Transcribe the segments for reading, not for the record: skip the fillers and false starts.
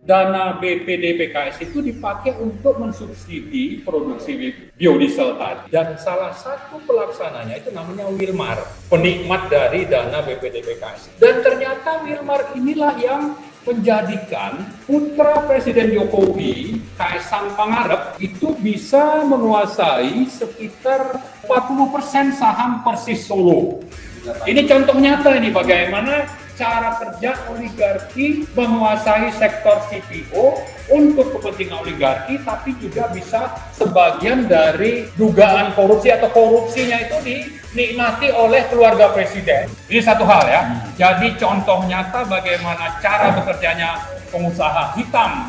dana BPDPKS itu dipakai untuk mensubsidi produksi biodiesel tadi. Dan salah satu pelaksananya itu namanya Wilmar, penikmat dari dana BPDPKS. Dan ternyata Wilmar inilah yang menjadikan putra Presiden Jokowi, Kaisang Pangarep, itu bisa menguasai sekitar 40% saham Persis Solo. Ini contoh nyata ini bagaimana cara kerja oligarki menguasai sektor CPO untuk kepentingan oligarki, tapi juga bisa sebagian dari dugaan korupsi atau korupsinya itu dinikmati oleh keluarga presiden. Ini satu hal ya. Jadi contoh nyata bagaimana cara bekerjanya pengusaha hitam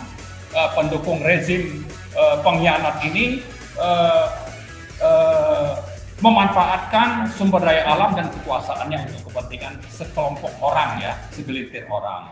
pendukung rezim pengkhianat ini memanfaatkan sumber daya alam dan kekuasaannya untuk kepentingan sekelompok orang ya, segelintir orang.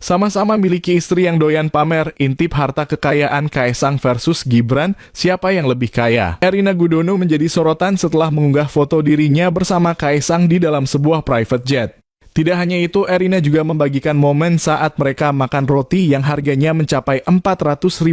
Sama-sama miliki istri yang doyan pamer, intip harta kekayaan Kaisang versus Gibran, siapa yang lebih kaya? Erina Gudono menjadi sorotan setelah mengunggah foto dirinya bersama Kaisang di dalam sebuah private jet. Tidak hanya itu, Erina juga membagikan momen saat mereka makan roti yang harganya mencapai Rp400.000.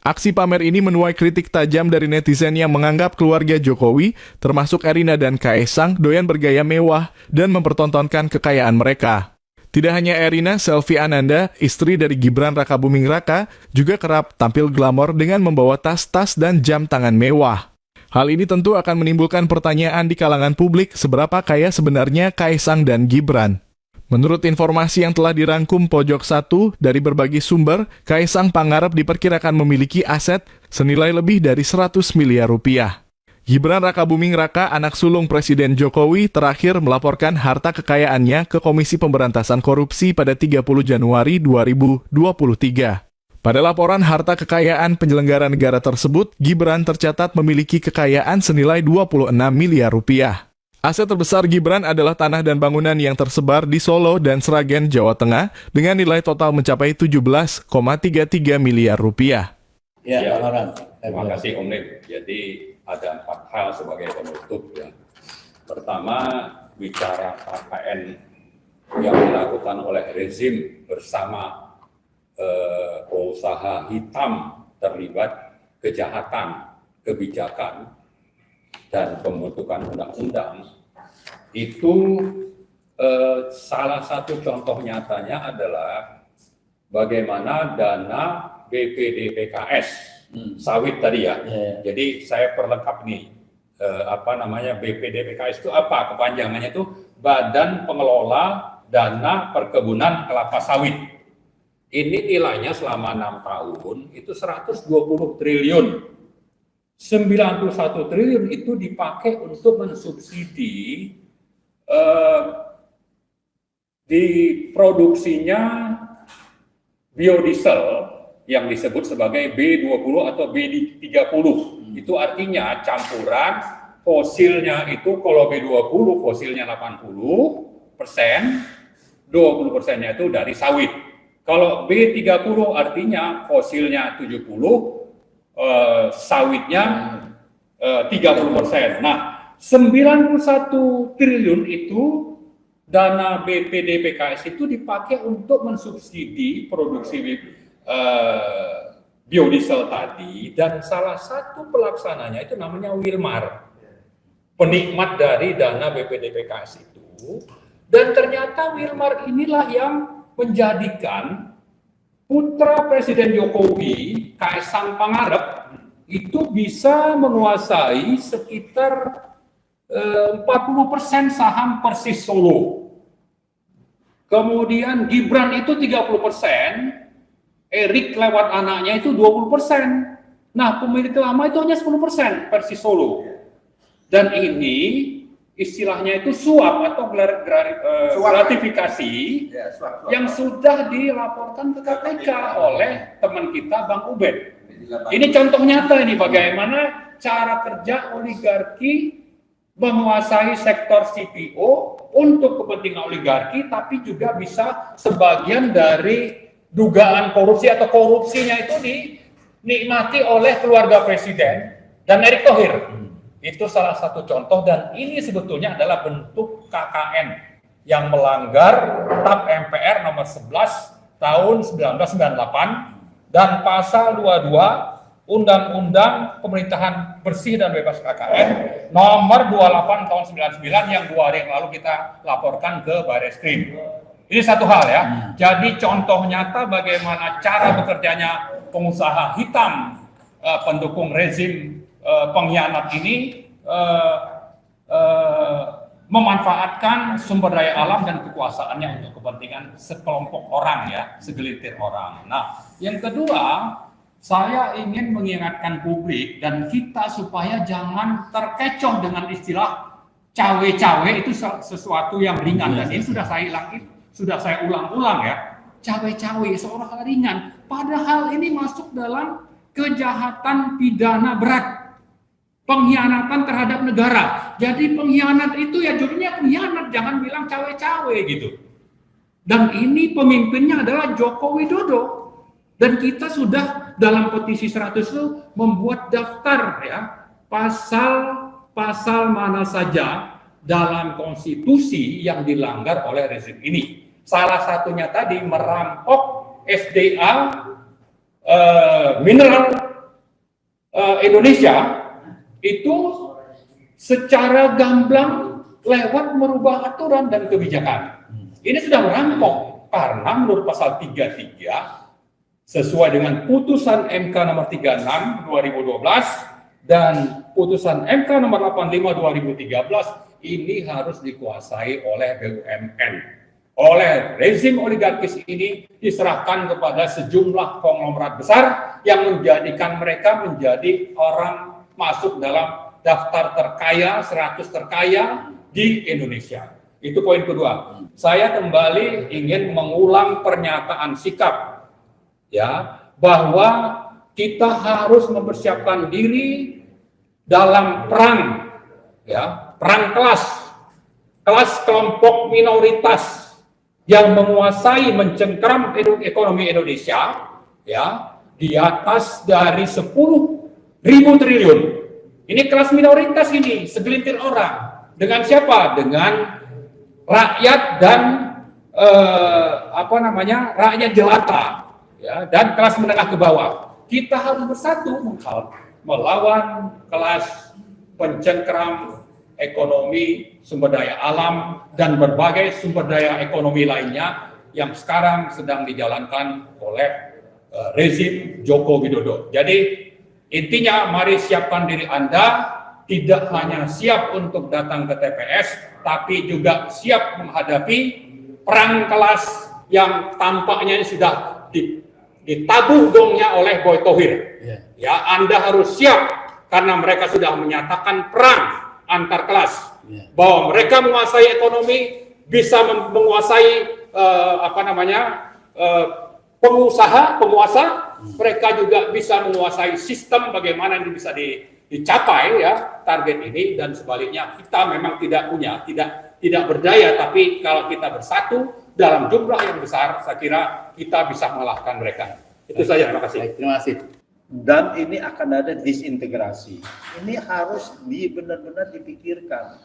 Aksi pamer ini menuai kritik tajam dari netizen yang menganggap keluarga Jokowi, termasuk Erina dan Kaisang, doyan bergaya mewah dan mempertontonkan kekayaan mereka. Tidak hanya Erina, Selvi Ananda, istri dari Gibran Rakabuming Raka, juga kerap tampil glamor dengan membawa tas-tas dan jam tangan mewah. Hal ini tentu akan menimbulkan pertanyaan di kalangan publik seberapa kaya sebenarnya Kaisang dan Gibran. Menurut informasi yang telah dirangkum Pojok 1 dari berbagai sumber, Kaisang Pangarep diperkirakan memiliki aset senilai lebih dari 100 miliar rupiah. Gibran Rakabuming Raka, anak sulung Presiden Jokowi, terakhir melaporkan harta kekayaannya ke Komisi Pemberantasan Korupsi pada 30 Januari 2023. Pada laporan harta kekayaan penyelenggara negara tersebut, Gibran tercatat memiliki kekayaan senilai 26 miliar rupiah. Aset terbesar Gibran adalah tanah dan bangunan yang tersebar di Solo dan Sragen, Jawa Tengah, dengan nilai total mencapai 17,33 miliar rupiah. Ya, terima kasih Om Lim. Jadi ada 4 hal sebagai penutup ya. Pertama, bicara KKN yang dilakukan oleh rezim bersama pengusaha hitam terlibat kejahatan, kebijakan, dan pembentukan undang-undang, itu salah satu contoh nyatanya adalah bagaimana dana BPDPKS sawit tadi ya. Jadi saya perlengkap nih, BPDPKS itu apa? Kepanjangannya itu Badan Pengelola Dana Perkebunan Kelapa Sawit. Ini nilainya selama 6 tahun itu 120 triliun. 91 triliun itu dipakai untuk mensubsidi diproduksinya biodiesel yang disebut sebagai B20 atau B30. Itu artinya campuran fosilnya itu, kalau B20 fosilnya 80%, 20%-nya itu dari sawit. Kalau B30 artinya fosilnya 70%, sawitnya 30%. Nah, 91 triliun itu dana BPDPKS itu dipakai untuk mensubsidi produksi biodiesel tadi, dan salah satu pelaksananya itu namanya Wilmar, penikmat dari dana BPDPKS itu. Dan ternyata Wilmar inilah yang menjadikan putra Presiden Jokowi, Kaisang Pangarep, itu bisa menguasai sekitar 40% saham Persis Solo. Kemudian Gibran itu 30%, Erik lewat anaknya itu 20%. Nah, pemilik lama itu hanya 10% Persis Solo. Dan ini istilahnya itu suap atau gratifikasi yang sudah dilaporkan ke KPK oleh teman kita Bang Ubed. Ini contoh nyata ini bagaimana cara kerja oligarki menguasai sektor CPO untuk kepentingan oligarki, tapi juga bisa sebagian dari dugaan korupsi atau korupsinya itu dinikmati oleh keluarga presiden dan Erick Thohir. Itu salah satu contoh, dan ini sebetulnya adalah bentuk KKN yang melanggar TAP MPR nomor 11 tahun 1998 dan pasal 22 Undang-Undang Pemerintahan Bersih dan Bebas KKN nomor 28 tahun 99 yang 2 hari yang lalu kita laporkan ke Barreskrim. Ini satu hal ya. Jadi contoh nyata bagaimana cara bekerjanya pengusaha hitam pendukung rezim pengkhianat ini memanfaatkan sumber daya alam dan kekuasaannya untuk kepentingan sekelompok orang ya, segelintir orang. Nah, yang kedua, saya ingin mengingatkan publik dan kita supaya jangan terkecoh dengan istilah cawe-cawe itu sesuatu yang ringan, dan ini sudah saya ulang-ulang ya. Cawe-cawe seolah hal ringan, padahal ini masuk dalam kejahatan pidana berat, pengkhianatan terhadap negara. Jadi pengkhianat itu ya judulnya pengkhianat, jangan bilang cawe-cawe gitu. Dan ini pemimpinnya adalah Joko Widodo. Dan kita sudah dalam petisi 100 itu membuat daftar ya pasal-pasal mana saja dalam konstitusi yang dilanggar oleh rezim ini. Salah satunya tadi merampok SDA mineral Indonesia itu secara gamblang lewat merubah aturan dan kebijakan. Ini sudah merampok karena menurut pasal 33 sesuai dengan putusan MK nomor 36 2012 dan putusan MK nomor 85 2013, ini harus dikuasai oleh BUMN. Oleh rezim oligarkis ini diserahkan kepada sejumlah konglomerat besar yang menjadikan mereka menjadi orang masuk dalam daftar terkaya, 100 terkaya di Indonesia. Itu poin kedua. Saya kembali ingin mengulang pernyataan sikap ya, bahwa kita harus mempersiapkan diri dalam perang ya, perang kelas kelompok minoritas yang menguasai mencengkeram ekonomi Indonesia ya di atas dari 10.000 triliun. Ini kelas minoritas ini, segelintir orang. Dengan siapa? Dengan rakyat dan rakyat jelata. Ya, dan kelas menengah ke bawah. Kita harus bersatu melawan kelas pencengkeram ekonomi, sumber daya alam, dan berbagai sumber daya ekonomi lainnya yang sekarang sedang dijalankan oleh rezim Joko Widodo. Jadi intinya mari siapkan diri Anda, tidak hanya siap untuk datang ke TPS, tapi juga siap menghadapi perang kelas yang tampaknya sudah ditabuh gongnya oleh Boy Thohir. Ya, Anda harus siap karena mereka sudah menyatakan perang antar kelas. Bahwa mereka menguasai ekonomi, bisa menguasai penguasa, mereka juga bisa menguasai sistem bagaimana ini bisa dicapai ya target ini, dan sebaliknya kita memang tidak berdaya, tapi kalau kita bersatu dalam jumlah yang besar, saya kira kita bisa mengalahkan mereka. Itu saja, terima kasih. Terima kasih. Dan ini akan ada disintegrasi. Ini harus benar-benar dipikirkan.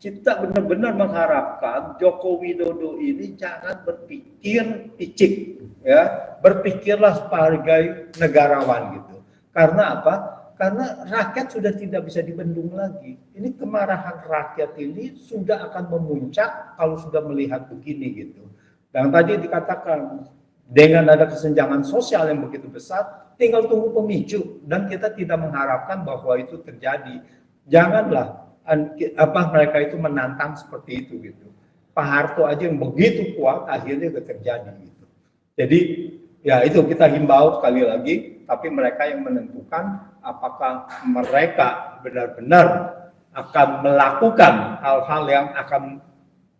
Kita benar-benar mengharapkan Joko Widodo ini jangan berpikir picik, ya, berpikirlah sebagai negarawan gitu. Karena apa? Karena rakyat sudah tidak bisa dibendung lagi. Ini kemarahan rakyat ini sudah akan memuncak kalau sudah melihat begini gitu. Dan tadi dikatakan dengan ada kesenjangan sosial yang begitu besar, tinggal tunggu pemicu dan kita tidak mengharapkan bahwa itu terjadi. Janganlah mereka itu menantang seperti itu gitu. Pak Harto aja yang begitu kuat akhirnya juga terjadi gitu. Jadi ya itu kita himbau sekali lagi, tapi mereka yang menentukan apakah mereka benar-benar akan melakukan hal-hal yang akan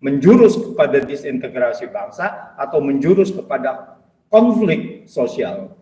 menjurus kepada disintegrasi bangsa atau menjurus kepada konflik sosial.